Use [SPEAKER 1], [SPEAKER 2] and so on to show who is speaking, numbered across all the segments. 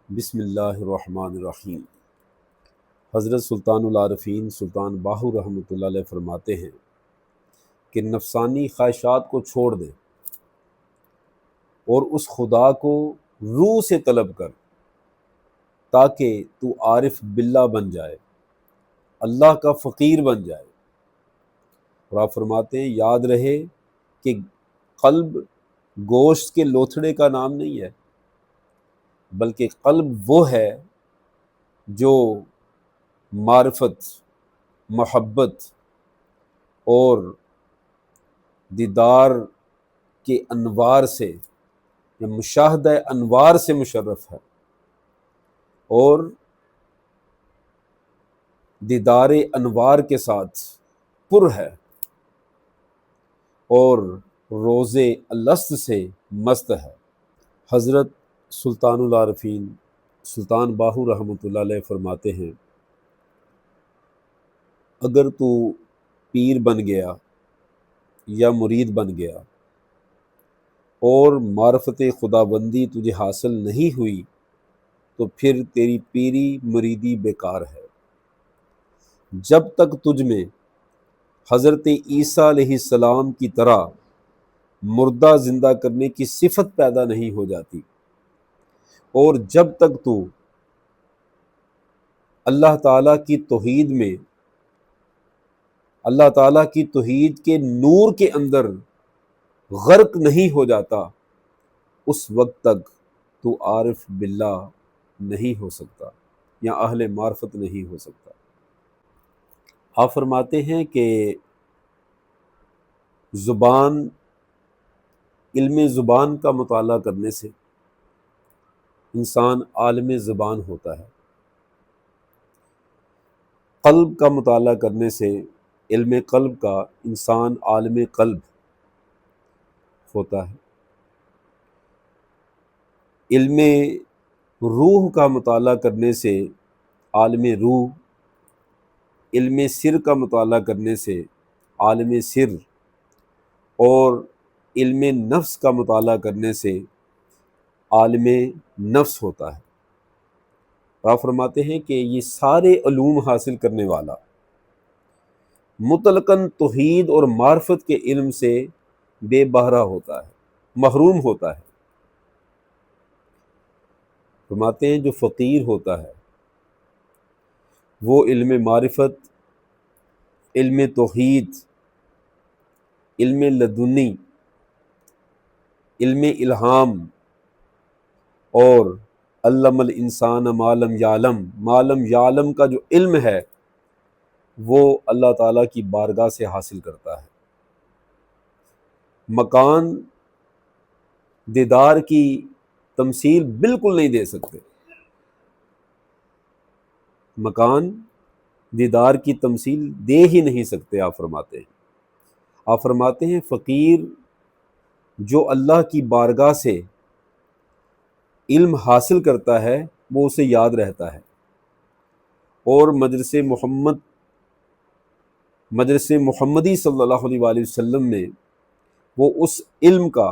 [SPEAKER 1] بسم اللہ الرحمن الرحیم۔ حضرت سلطان العارفین سلطان باہو رحمۃ اللہ علیہ فرماتے ہیں کہ نفسانی خواہشات کو چھوڑ دے اور اس خدا کو روح سے طلب کر تاکہ تو عارف باللہ بن جائے، اللہ کا فقیر بن جائے۔ اور آپ فرماتے ہیں یاد رہے کہ قلب گوشت کے لوتھڑے کا نام نہیں ہے، بلکہ قلب وہ ہے جو معرفت، محبت اور دیدار کے انوار سے یا مشاہدہ انوار سے مشرف ہے، اور دیدار انوار کے ساتھ پر ہے اور روز الست سے مست ہے۔ حضرت سلطان العارفین سلطان باہو رحمۃ اللہ علیہ فرماتے ہیں اگر تو پیر بن گیا یا مرید بن گیا اور معرفت خدا بندی تجھے حاصل نہیں ہوئی تو پھر تیری پیری مریدی بیکار ہے۔ جب تک تجھ میں حضرت عیسیٰ علیہ السلام کی طرح مردہ زندہ کرنے کی صفت پیدا نہیں ہو جاتی، اور جب تک تو اللہ تعالیٰ کی توحید میں، اللہ تعالیٰ کی توحید کے نور کے اندر غرق نہیں ہو جاتا، اس وقت تک تو عارف باللہ نہیں ہو سکتا یا اہل معرفت نہیں ہو سکتا۔ آپ فرماتے ہیں کہ زبان، علم زبان کا مطالعہ کرنے سے انسان عالم زبان ہوتا ہے، قلب کا مطالعہ کرنے سے، علم قلب کا، انسان عالم قلب ہوتا ہے، علم روح کا مطالعہ کرنے سے عالم روح، علم سر کا مطالعہ کرنے سے عالم سر، اور علم نفس کا مطالعہ کرنے سے عالم نفس ہوتا ہے۔ آپ فرماتے ہیں کہ یہ سارے علوم حاصل کرنے والا مطلقاً توحید اور معرفت کے علم سے بے بہرہ ہوتا ہے، محروم ہوتا ہے۔ فرماتے ہیں جو فقیر ہوتا ہے وہ علم معرفت، علم توحید، علم لدنی، علم الہام اور علم الانسان ما لم یعلم، ما لم یعلم کا جو علم ہے وہ اللہ تعالیٰ کی بارگاہ سے حاصل کرتا ہے۔ مکان دیدار کی تمثیل بالکل نہیں دے سکتے، مکان دیدار کی تمثیل دے ہی نہیں سکتے۔ آپ فرماتے ہیں فقیر جو اللہ کی بارگاہ سے علم حاصل کرتا ہے وہ اسے یاد رہتا ہے، اور مجلس محمدی صلی اللہ علیہ وآلہ وسلم میں وہ اس علم کا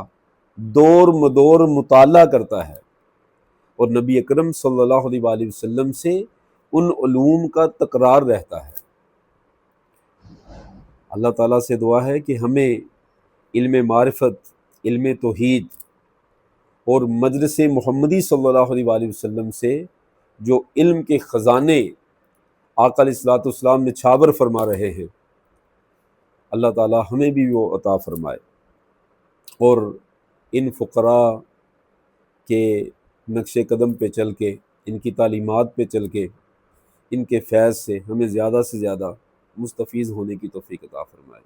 [SPEAKER 1] دور مدور مطالعہ کرتا ہے، اور نبی اکرم صلی اللہ علیہ وآلہ وسلم سے ان علوم کا تکرار رہتا ہے۔ اللہ تعالیٰ سے دعا ہے کہ ہمیں علم معرفت، علم توحید اور مجلس محمدی صلی اللہ علیہ وآلہ وسلم سے جو علم کے خزانے آقا علیہ الصلوۃ والسلام نچھاور فرما رہے ہیں، اللہ تعالیٰ ہمیں بھی وہ عطا فرمائے، اور ان فقراء کے نقش قدم پہ چل کے، ان کی تعلیمات پہ چل کے، ان کے فیض سے ہمیں زیادہ سے زیادہ مستفیض ہونے کی توفیق عطا فرمائے۔